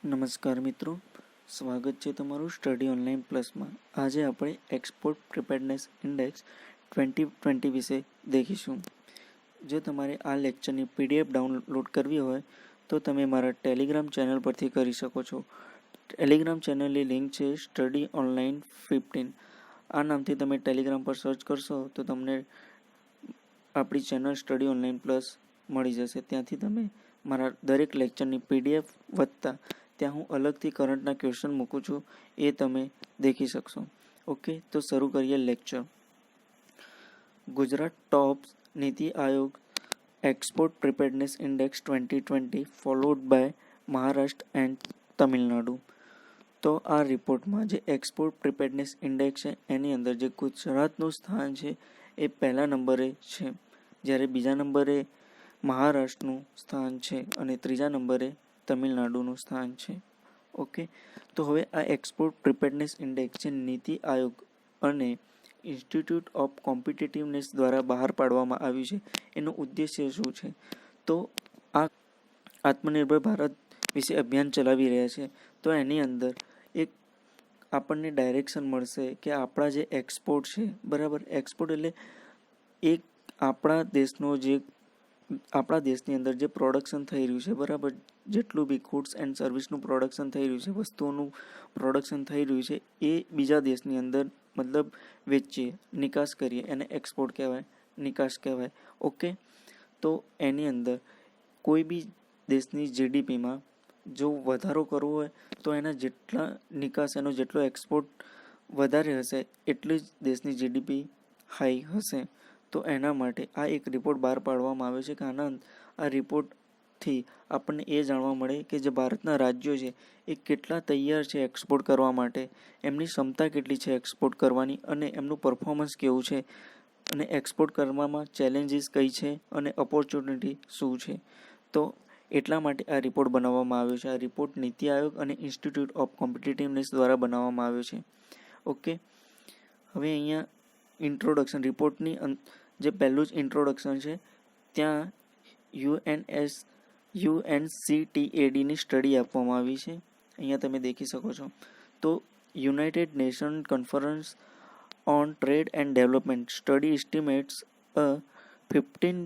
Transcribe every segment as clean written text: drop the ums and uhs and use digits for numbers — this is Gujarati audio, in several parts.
નમસ્કાર મિત્રો, સ્વાગત છે તમારું સ્ટડી ઓનલાઈન પ્લસમાં. આજે આપણે એક્સપોર્ટ પ્રિપેરનેસ ઇન્ડેક્સ 2020 વિશે દેખીશું. જો તમારે આ લેક્ચરની PDF ડાઉનલોડ કરવી હોય તો તમે મારા ટેલિગ્રામ ચેનલ પરથી કરી શકો છો. ટેલિગ્રામ ચેનલની લિંક છે સ્ટડી ઓનલાઈન 15. આ નામથી તમે ટેલિગ્રામ પર સર્ચ કરશો તો તમને આપણી ચેનલ સ્ટડી ઓનલાઈન પ્લસ મળી જશે. ત્યાંથી તમે મારા દરેક લેક્ચરની PDF વત્તા ત્યાં હું અલગથી કરંટના ક્વેશ્ચન મૂકું છું, એ તમે દેખી શકશો. ઓકે, તો શરૂ કરીએ lecture. Gujarat tops NITI Aayog export preparedness index 2020 followed by Maharashtra and Tamil Nadu. તો આ રિપોર્ટમાં જે એક્સપોર્ટ પ્રિપેરનેસ ઇન્ડેક્સ છે એની અંદર જે ગુજરાતનું સ્થાન છે એ પહેલા નંબરે છે, જ્યારે બીજા નંબરે મહારાષ્ટ્રનું સ્થાન છે અને ત્રીજા નંબરે તમિલનાડુનું સ્થાન છે. ઓકે, તો હવે આ એક્સપોર્ટ પ્રિપેરનેસ ઇન્ડેક્સ છે નીતિ આયોગ અને ઇન્સ્ટિટ્યૂટ ઓફ કોમ્પિટિટિવનેસ દ્વારા બહાર પાડવામાં આવ્યું છે. એનો ઉદ્દેશ્ય શું છે? તો આ આત્મનિર્ભર ભારત વિશે અભિયાન ચલાવી રહ્યા છે. તો એની અંદર એક આપણને ડાયરેક્શન મળશે કે આપણા જે એક્સપોર્ટ છે, બરાબર, એક્સપોર્ટ એટલે એક આપણા દેશની અંદર જે પ્રોડક્શન થઈ રહ્યું છે, બરાબર, જેટલું બી ગુડ્સ એન્ડ સર્વિસનું પ્રોડક્શન થઈ રહ્યું છે, વસ્તુઓનું પ્રોડક્શન થઈ રહ્યું છે, એ બીજા દેશની અંદર મતલબ વેચીએ, નિકાસ કરીએ, એને એક્સપોર્ટ કહેવાય, નિકાસ કહેવાય. ઓકે, તો એની અંદર કોઈ બી દેશની GDPમાં જો વધારો કરવો હોય તો એના જેટલા નિકાસ, એનો જેટલો એક્સપોર્ટ વધારે હશે એટલી જ દેશની GDP હાઈ હશે. તો એના માટે આ એક રિપોર્ટ બહાર પાડવામાં આવ્યો છે કે આ રિપોર્ટથી આપણને એ જાણવા મળે કે જે ભારતના રાજ્યો છે એ કેટલા તૈયાર છે એક્સપોર્ટ કરવા માટે, એમની ક્ષમતા કેટલી છે એક્સપોર્ટ કરવાની, અને એમનું પરફોર્મન્સ કેવું છે, અને એક્સપોર્ટ કરવામાં ચેલેન્જીસ કઈ છે અને ઓપોર્ચ્યુનિટી શું છે. તો એટલા માટે આ રિપોર્ટ બનાવવામાં આવ્યો છે. આ રિપોર્ટ નીતિ આયોગ અને ઇન્સ્ટિટ્યૂટ ઓફ કોમ્પિટિટિવનેસ દ્વારા બનાવવામાં આવ્યો છે. ઓકે, હવે અહીંયા ઇન્ટ્રોડક્શન, રિપોર્ટની જે પહેલું જ ઇન્ટ્રોડક્શન છે ત્યાં UNCTADની સ્ટડી આપવામાં આવી છે. અહીંયા તમે દેખી શકો છો. તો United nation conference on trade and development study એસ્ટિમેટ્સ a $15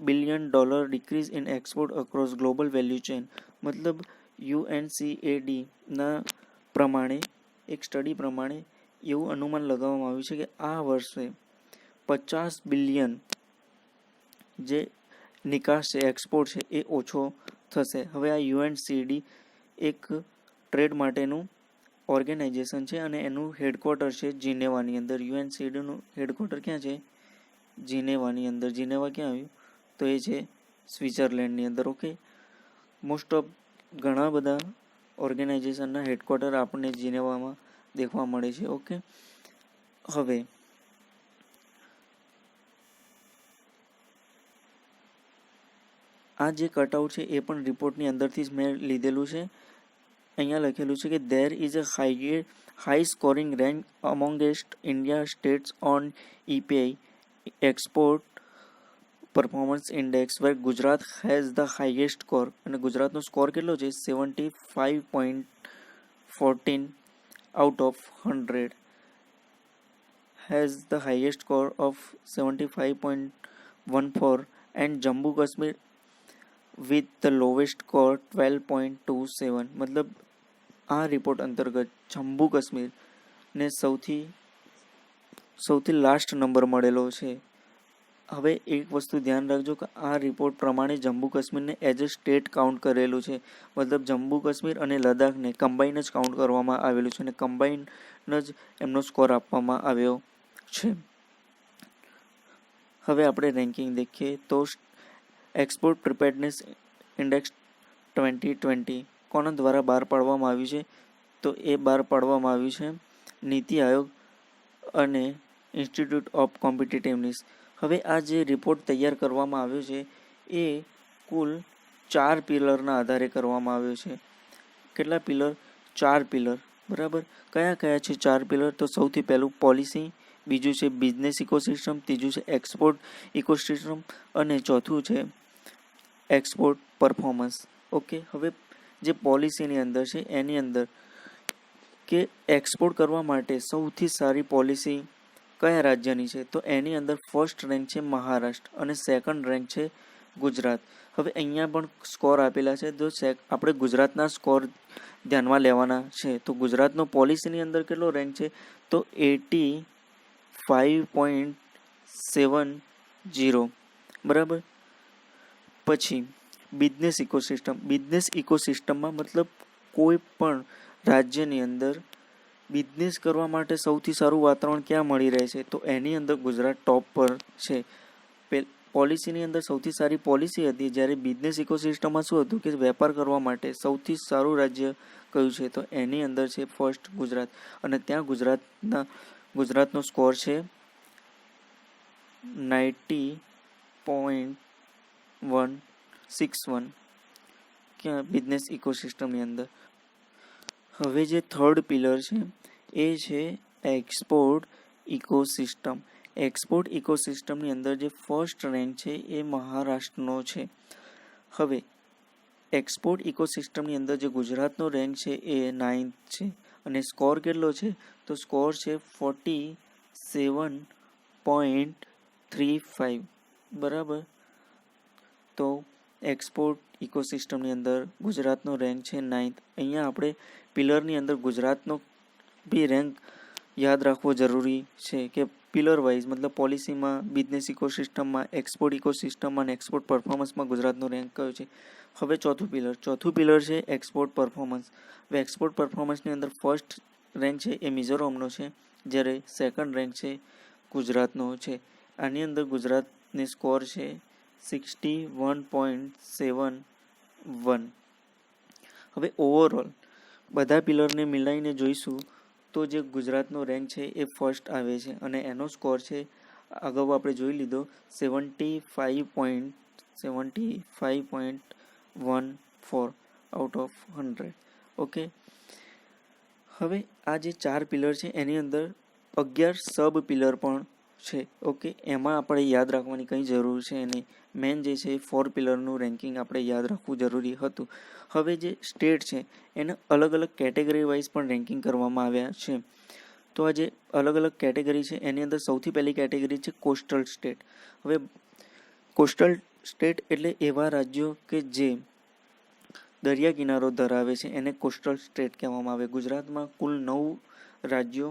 billion decrease in export across global value chain. મતલબ UNCADના પ્રમાણે, એક સ્ટડી પ્રમાણે એવું અનુમાન લગાવવામાં આવ્યું છે કે આ વર્ષે 50 બિલિયન જે નિકાસ છે, એક્સપોર્ટ છે, એ ઓછો થશે. હવે આ UNCD એક ટ્રેડ માટેનું ઓર્ગેનાઇઝેશન છે અને એનું હેડક્વાર્ટર છે જીનેવાની અંદર. UNCDનું હેડક્વાર્ટર ક્યાં છે? જીનેવાની અંદર. જીનેવા ક્યાં આવ્યું? તો એ છે સ્વિટ્ઝરલેન્ડની અંદર. ઓકે, મોસ્ટ ઓફ ઘણા બધા ઓર્ગેનાઇઝેશનના હેડક્વાર્ટર આપણને જીનેવામાં દેખવા મળે છે. ઓકે, હવે આ જે કટઆઉટ છે એ પણ રિપોર્ટની અંદરથી જ મેં લીધેલું છે. અહીંયા લખેલું છે કે there is a high scoring rank amongst India states on EPI export performance index where Gujarat has the highest score. અને ગુજરાતનો સ્કોર કેટલો છે? 75.14 out of 100 has the highest score of 75.14 and Jammu Kashmir with the lowest score 12.27. મતલબ આ રિપોર્ટ અંતર્ગત જમ્મુ કાશ્મીરને સૌથી લાસ્ટ નંબર મળેલો છે. હવે એક વસ્તુ ધ્યાન રાખજો કે આ રિપોર્ટ પ્રમાણે જમ્મુ કાશ્મીરને એઝ અ સ્ટેટ કાઉન્ટ કરેલું છે. મતલબ જમ્મુ કાશ્મીર અને લદ્દાખને કમ્બાઈન જ કાઉન્ટ કરવામાં આવેલું છે અને કમ્બાઈન જ એમનો સ્કોર આપવામાં આવ્યો છે. હવે આપણે રેન્કિંગ દેખીએ તો એક્સપોર્ટ પ્રિપેરનેસ ઇન્ડેક્સ 2020 કોના દ્વારા બહાર પાડવામાં આવ્યું છે? તો એ બહાર પાડવામાં આવ્યું છે નીતિ આયોગ અને ઇન્સ્ટિટ્યૂટ ઓફ કોમ્પિટિટિવનેસ. હવે આ જે રિપોર્ટ તૈયાર કરવામાં આવ્યો છે એ કુલ 4 પિલરના આધારે કરવામાં આવ્યો છે. કેટલા પિલર? 4 પિલર, બરાબર. કયા કયા છે 4 પિલર? તો સૌથી પહેલું પોલિસી, બીજું છે બિઝનેસ ઇકોસિસ્ટમ, ત્રીજું છે એક્સપોર્ટ ઇકોસિસ્ટમ અને ચોથું છે એક્સપોર્ટ પરફોર્મન્સ. ઓકે, હવે જે પોલિસીની અંદર છે એની અંદર કે એક્સપોર્ટ કરવા માટે સૌથી સારી પોલિસી કયા રાજ્યની છે, તો એની અંદર ફર્સ્ટ રેન્ક છે મહારાષ્ટ્ર અને સેકન્ડ રેન્ક છે ગુજરાત. હવે અહીંયા પણ સ્કોર આપેલા છે, તો આપણે ગુજરાતના સ્કોર ધ્યાનમાં લેવાના છે. તો ગુજરાતનો પોલિસીની અંદર કેટલો રેન્ક છે, તો 85.70. બરાબર. પછી બિઝનેસ ઇકોસિસ્ટમમાં મતલબ કોઈ પણ રાજ્યની અંદર બિઝનેસ કરવા માટે સૌથી સારું વાતાવરણ ક્યાં મળી રહે છે, તો એની અંદર ગુજરાત ટોપ પર છે. પોલિસીની અંદર સૌથી સારી પોલિસી હતી, જ્યારે બિઝનેસ ઇકોસિસ્ટમમાં શું હતું કે વેપાર કરવા માટે સૌથી સારું રાજ્ય કયું છે, તો એની અંદર છે ફર્સ્ટ ગુજરાત. અને ત્યાં ગુજરાતનો સ્કોર છે 90.161 ક્યાં બિઝનેસ ઇકોસિસ્ટમની અંદર. હવે જે થર્ડ પિલર છે એ છે એક્સપોર્ટ ઇકોસિસ્ટમ. એક્સપોર્ટ ઇકોસિસ્ટમની અંદર જે ફર્સ્ટ રેન્ક છે એ મહારાષ્ટ્રનો છે. હવે એક્સપોર્ટ ઇકોસિસ્ટમની અંદર જે ગુજરાતનો રેન્ક છે એ 9th છે અને સ્કોર કેટલો છે, તો સ્કોર છે 47.35. બરાબર. તો એક્સપોર્ટ ઇકોસિસ્ટમની અંદર ગુજરાતનો રેન્ક છે 9th. અહીંયા આપણે પિલરની અંદર ગુજરાતનો બી રેન્ક યાદ રાખવો જરૂરી છે કે પિલર વાઇઝ મતલબ પોલિસીમાં, બિઝનેસ ઇકોસિસ્ટમમાં, એક્સપોર્ટ ઇકોસિસ્ટમમાં અને એક્સપોર્ટ પરફોર્મન્સમાં ગુજરાતનો રેન્ક કયો છે. હવે ચોથું પિલર છે એક્સપોર્ટ પરફોર્મન્સ. હવે એક્સપોર્ટ પરફોર્મન્સની અંદર ફર્સ્ટ રેન્ક છે એ મિઝોરમનો છે, જ્યારે સેકન્ડ રેન્ક છે ગુજરાતનો છે. આની અંદર ગુજરાતની સ્કોર છે 61.71. હવે ઓવરઓલ બધા પિલરને મિલાઈને જોઈશું તો જે ગુજરાતનો રેન્ક છે એ ફર્સ્ટ આવે છે અને એનો સ્કોર છે અગાઉ આપણે જોઈ લીધો 75.14 આઉટ ઓફ 100. ઓકે. હવે આ જે 4 પિલર છે એની અંદર 11 સબ પિલર પણ છે. ઓકે. એમાં આપણે યાદ રાખવાની કંઈ જરૂર છે નહીં. મેન જે છે 4 પિલરનું રેન્કિંગ આપણે યાદ રાખવું જરૂરી હતું. હવે જે સ્ટેટ છે એને અલગ અલગ કેટેગરી વાઇઝ પણ રેન્કિંગ કરવામાં આવ્યા છે. તો આ જે અલગ અલગ કેટેગરી છે એની અંદર સૌથી પહેલી કેટેગરી છે કોસ્ટલ સ્ટેટ. હવે કોસ્ટલ સ્ટેટ એટલે એવા રાજ્યો કે જે દરિયા કિનારો ધરાવે છે એને કોસ્ટલ સ્ટેટ કહેવામાં આવે. ગુજરાતમાં કુલ 9 રાજ્યો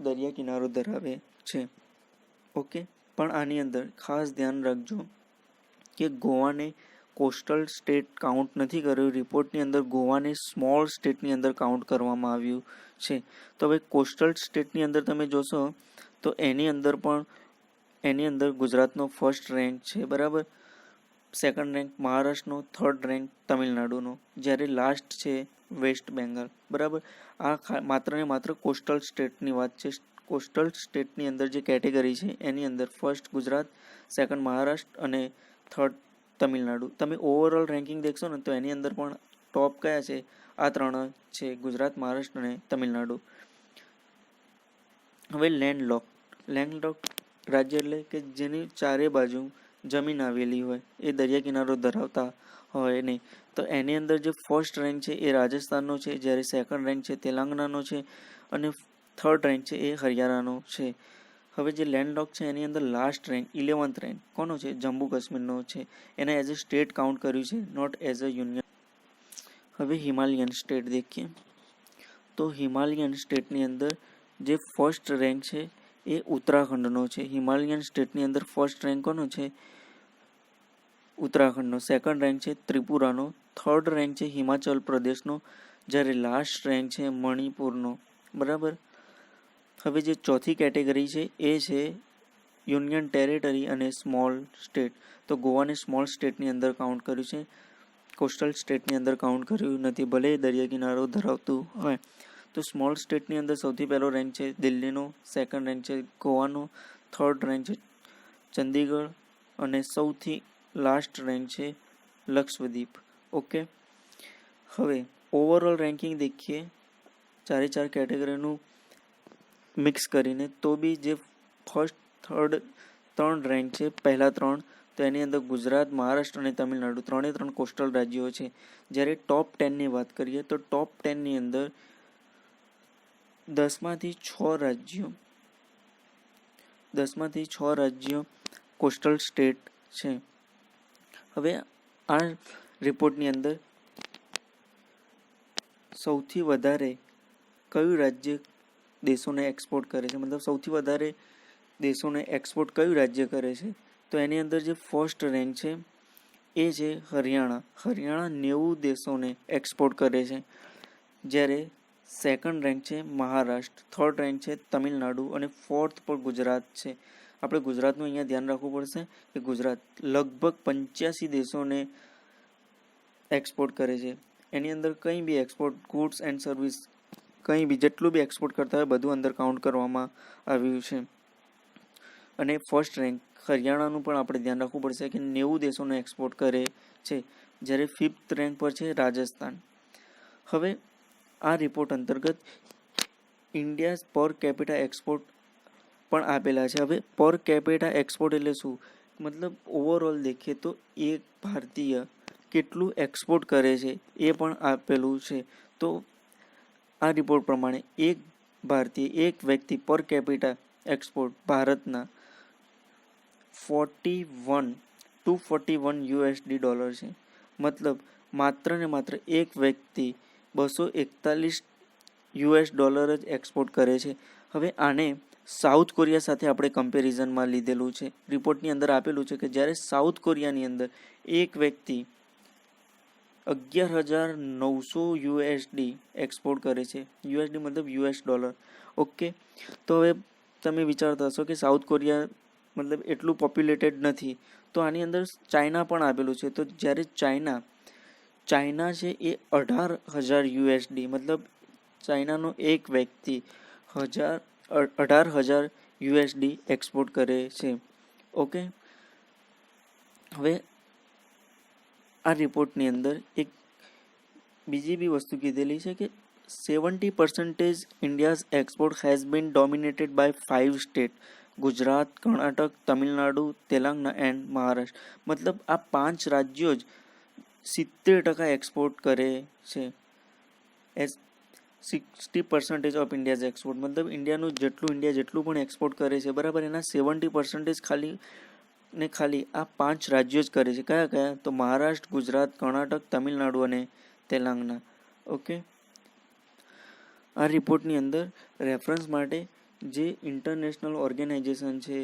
દરિયા કિનારો ધરાવે છે. ઓકે. પણ આની અંદર ખાસ ધ્યાન રાખજો કે ગોવાને કોસ્ટલ સ્ટેટ કાઉન્ટ નથી કર્યું. રિપોર્ટની અંદર ગોવાને સ્મોલ સ્ટેટની અંદર કાઉન્ટ કરવામાં આવ્યું છે. તો હવે કોસ્ટલ સ્ટેટની અંદર તમે જોશો તો એની અંદર ગુજરાતનો ફર્સ્ટ રેન્ક છે. બરાબર. સેકન્ડ રેન્ક મહારાષ્ટ્રનો, થર્ડ રેન્ક તમિલનાડુનો, જ્યારે લાસ્ટ છે વેસ્ટ બેંગાલ. બરાબર. આ માત્ર ને માત્ર કોસ્ટલ સ્ટેટની વાત છે. કોસ્ટલ સ્ટેટની અંદર જે કેટેગરી છે એની અંદર ફર્સ્ટ ગુજરાત, સેકન્ડ મહારાષ્ટ્ર અને થર્ડ તમિલનાડુ. તમે ઓવરઓલ રેન્કિંગ દેખશો ને તો એની અંદર પણ ટોપ કયા છે, આ 3 છે, ગુજરાત, મહારાષ્ટ્ર અને તમિલનાડુ. હવે લેન્ડલોક રાજ્ય એટલે કે જેની ચારે બાજુ જમીન આવેલી હોય, એ દરિયા કિનારો ધરાવતા હોય નહીં. તો એની અંદર જે ફર્સ્ટ રેન્ક છે એ રાજસ્થાનનો છે, જ્યારે સેકન્ડ રેન્ક છે તેલંગાણાનો છે અને થર્ડ રેન્ક છે એ હરિયાણાનો છે. હવે જે લેન્ડલોક છે એની અંદર લાસ્ટ રેન્ક 11th રેન્ક કોનો છે, જમ્મુ કાશ્મીરનો છે. એને એઝ અ સ્ટેટ કાઉન્ટ કર્યું છે, નોટ એઝ અ યુનિયન. હવે હિમાલયન સ્ટેટ દેખીએ તો હિમાલયન સ્ટેટની અંદર જે ફર્સ્ટ રેન્ક છે એ ઉત્તરાખંડનો છે. હિમાલયન સ્ટેટની અંદર ફર્સ્ટ રેન્ક કોનો છે, ઉત્તરાખંડનો. સેકન્ડ રેન્ક છે ત્રિપુરાનો. થર્ડ રેન્ક છે હિમાચલ પ્રદેશનો, જ્યારે લાસ્ટ રેન્ક છે મણિપુરનો. બરાબર. હવે જે ચોથી કેટેગરી છે એ છે યુનિયન ટેરેટરી અને સ્મોલ સ્ટેટ. તો ગોવાને સ્મોલ સ્ટેટની અંદર કાઉન્ટ કર્યું છે, કોસ્ટલ સ્ટેટની અંદર કાઉન્ટ કર્યું નથી, ભલે દરિયા કિનારો ધરાવતું હોય. તો સ્મોલ સ્ટેટની અંદર સૌથી પહેલો રેન્ક છે દિલ્હીનો, સેકન્ડ રેન્ક છે ગોવાનો, થર્ડ રેન્ક છે ચંદીગઢ અને સૌથી લાસ્ટ રેન્ક છે લક્ષદ્વીપ. ઓકે. હવે ઓવરઓલ રેન્કિંગ દેખીએ 4 કેટેગરીનું મિક્સ કરીને, તો બી જે ફર્સ્ટ થર્ડ 3 રેન્ક છે, પહેલા 3 તો એની અંદર ગુજરાત, મહારાષ્ટ્ર અને તમિલનાડુ 3 કોસ્ટલ રાજ્યો છે. જ્યારે ટોપ 10ની વાત કરીએ તો ટોપ 10ની અંદર 10માંથી 6 રાજ્યો કોસ્ટલ સ્ટેટ છે. હવે આ રિપોર્ટની અંદર સૌથી વધારે કયું રાજ્ય દેશોને એક્સપોર્ટ કરે છે, મતલબ સૌથી વધારે દેશોને એક્સપોર્ટ કયું રાજ્ય કરે છે, તો એની અંદર જે ફર્સ્ટ રેન્ક છે એ છે હરિયાણા. હરિયાણા 90 દેશોને એક્સપોર્ટ કરે છે. જ્યારે સેકન્ડ રેન્ક છે મહારાષ્ટ્ર, થર્ડ રેન્ક છે તમિલનાડુ અને ફોર્થ પર ગુજરાત છે. આપણે ગુજરાતનું અહીંયા ધ્યાન રાખવું પડશે કે ગુજરાત લગભગ 85 દેશોને એક્સપોર્ટ કરે છે. એની અંદર કંઈ બી એક્સપોર્ટ, ગુડ્સ એન્ડ સર્વિસ, કંઈ બી જેટલું બી એક્સપોર્ટ કરતા હોય બધું અંદર કાઉન્ટ કરવામાં આવ્યું છે. અને ફર્સ્ટ રેન્ક હરિયાણાનું પણ આપણે ધ્યાન રાખવું પડશે કે 90 દેશોને એક્સપોર્ટ કરે છે. જ્યારે ફિફ્થ રેન્ક પર છે રાજસ્થાન. હવે આ રિપોર્ટ અંતર્ગત ઇન્ડિયા પર કેપિટા એક્સપોર્ટ પણ આપેલા છે. હવે પર કેપિટા એક્સપોર્ટ એટલે શું, મતલબ ઓવરઓલ દેખીએ તો એક ભારતીય કેટલું એક્સપોર્ટ કરે છે એ પણ આપેલું છે. તો આ રિપોર્ટ પ્રમાણે એક ભારતીય, એક વ્યક્તિ પર કેપિટા એક્સપોર્ટ ભારતના $241 છે. મતલબ માત્ર ને માત્ર એક વ્યક્તિ $241 જ એક્સપોર્ટ કરે છે. હવે આને સાઉથ કોરિયા સાથે આપણે કમ્પેરિઝનમાં લીધેલું છે. રિપોર્ટની અંદર આપેલું છે કે જ્યારે સાઉથ કોરિયાની અંદર એક વ્યક્તિ $11,900 એક્સપોર્ટ કરે છે. યુએસડી મતલબ $. ઓકે, તો હવે તમે વિચારતા હશો કે સાઉથ કોરિયા મતલબ એટલું પોપ્યુલેટેડ નથી, તો આની અંદર ચાઇના પણ આપેલું છે. તો જ્યારે ચાઇના છે એ $18,000, મતલબ ચાઇનાનો એક વ્યક્તિ $18,000 એક્સપોર્ટ કરે છે. ઓકે, હવે આ રિપોર્ટની અંદર એક બીજી બી વસ્તુ કીધેલી છે કે 70% India's export has been dominated by 5 state: Gujarat, Karnataka, Tamil Nadu, Telangana and Maharashtra. મતલબ આ 5 રાજ્યો જ 70% એક્સપોર્ટ કરે છે. 60% ઓફ ઇન્ડિયાઝ એક્સપોર્ટ, મતલબ ઇન્ડિયા જેટલું પણ એક્સપોર્ટ કરે છે, બરાબર, એના 70% ખાલી આ 5 રાજ્યો જ કરે છે. કયા કયા? તો મહારાષ્ટ્ર, ગુજરાત, કર્ણાટક, તમિલનાડુ અને તેલંગાણા. ઓકે, આ રિપોર્ટની અંદર રેફરન્સ માટે જે ઇન્ટરનેશનલ ઓર્ગેનાઇઝેશન છે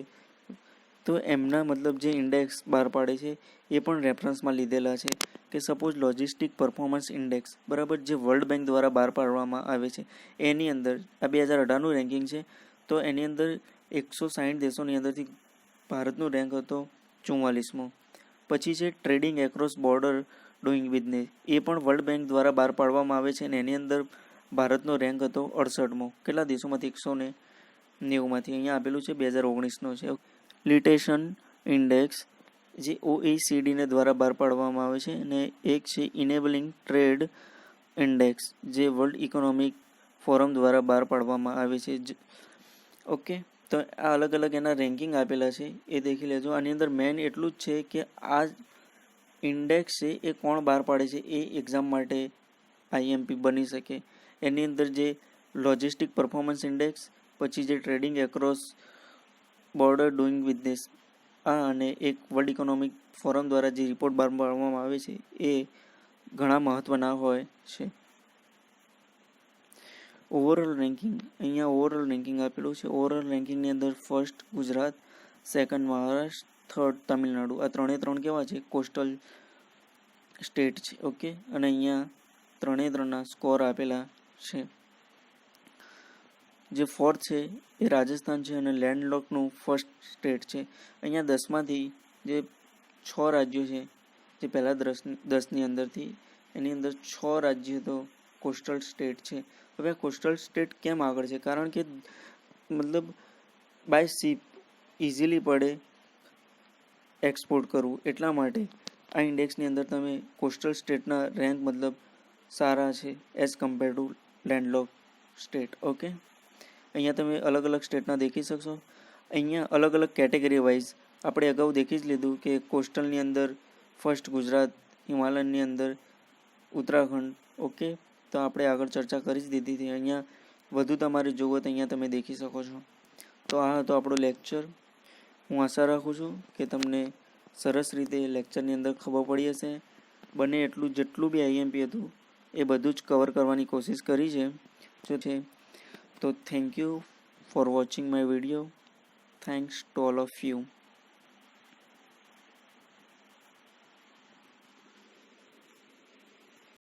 તો એમના મતલબ જે ઇન્ડેક્સ બહાર પાડે છે એ પણ રેફરન્સમાં લીધેલા છે. કે સપોઝ લોજિસ્ટિક પરફોર્મન્સ ઇન્ડેક્સ, બરાબર, જે વર્લ્ડ બેંક દ્વારા બહાર પાડવામાં આવે છે, એની અંદર આ 2018નું રેન્કિંગ છે. તો એની અંદર 160 દેશોની અંદરથી ભારતનો રેન્ક હતો 44મો. પછી છે trading across border doing business, એ પણ વર્લ્ડ બેંક દ્વારા બહાર પાડવામાં આવે છે અને એની અંદર ભારતનો રેન્ક હતો 68મો. કેટલા દેશોમાંથી? 190માંથી. અહીંયા આપેલું છે 2019નો છે. લિટેશન ઇન્ડેક્સ જે ઓઈસીડીને દ્વારા બહાર પાડવામાં આવે છે, અને એક છે ઇનેબલિંગ ટ્રેડ ઇન્ડેક્સ જે વર્લ્ડ ઇકોનોમિક ફોરમ દ્વારા બહાર પાડવામાં આવે છે. ઓકે, તો આ અલગ અલગ એના રેન્કિંગ આપેલા છે એ દેખી લેજો. આની અંદર મેન એટલું જ છે કે આ ઇન્ડેક્સ છે એ કોણ બહાર પાડે છે એ એક્ઝામ માટે આઈએમપી બની શકે. એની અંદર જે લોજિસ્ટિક પરફોર્મન્સ ઇન્ડેક્સ, પછી જે trading across border doing business, આ અને એક વર્લ્ડ ઇકોનોમિક ફોરમ દ્વારા જે રિપોર્ટ બહાર પાડવામાં આવે છે એ ઘણા મહત્વના હોય છે. ઓવરઓલ રેન્કિંગ, અહીંયા ઓવરઓલ રેન્કિંગ આપેલું છે. ઓવરઓલ રેન્કિંગની અંદર first Gujarat, second Maharashtra, third Tamil Nadu. આ 3 કેવા છે? કોસ્ટલ સ્ટેટ છે. ઓકે, અને અહીંયા 3 સ્કોર આપેલા છે. જે ફોર્થ છે એ રાજસ્થાન છે અને લેન્ડલોકનું ફર્સ્ટ સ્ટેટ છે. અહીંયા 10માંથી જે 6 રાજ્યો છે, જે પહેલા 10ની અંદરથી એની અંદર 6 રાજ્યો તો કોસ્ટલ સ્ટેટ છે. હવે આ કોસ્ટલ સ્ટેટ કેમ આગળ છે? કારણ કે મતલબ બાય શિપ ઇઝીલી પડે એક્સપોર્ટ કરવું, એટલા માટે આ ઇન્ડેક્સની અંદર તમે કોસ્ટલ સ્ટેટના રેન્ક મતલબ સારા છે as compare to landlock state. Okay, અહીંયા તમે અલગ અલગ સ્ટેટના દેખી શકશો. અહીંયા અલગ અલગ કેટેગરી વાઇઝ આપણે અગાઉ દેખી જ લીધું કે કોસ્ટલની અંદર ફર્સ્ટ ગુજરાત, હિમાલયનની અંદર ઉત્તરાખંડ. ઓકે, તો આપણે આગળ ચર્ચા કરી જ દીધી હતી. અહીંયા વધુ તમારે જોવો તો અહીંયા તમે દેખી શકો છો. તો આ હતો આપણો લેક્ચર. હું આશા રાખું છું કે તમને સરસ રીતે લેક્ચરની અંદર ખબર પડી હશે. બને એટલું જેટલું બી આઈએમપી હતું એ બધું જ કવર કરવાની કોશિશ કરી છે. તો thank you for watching my video. Thanks to all of you.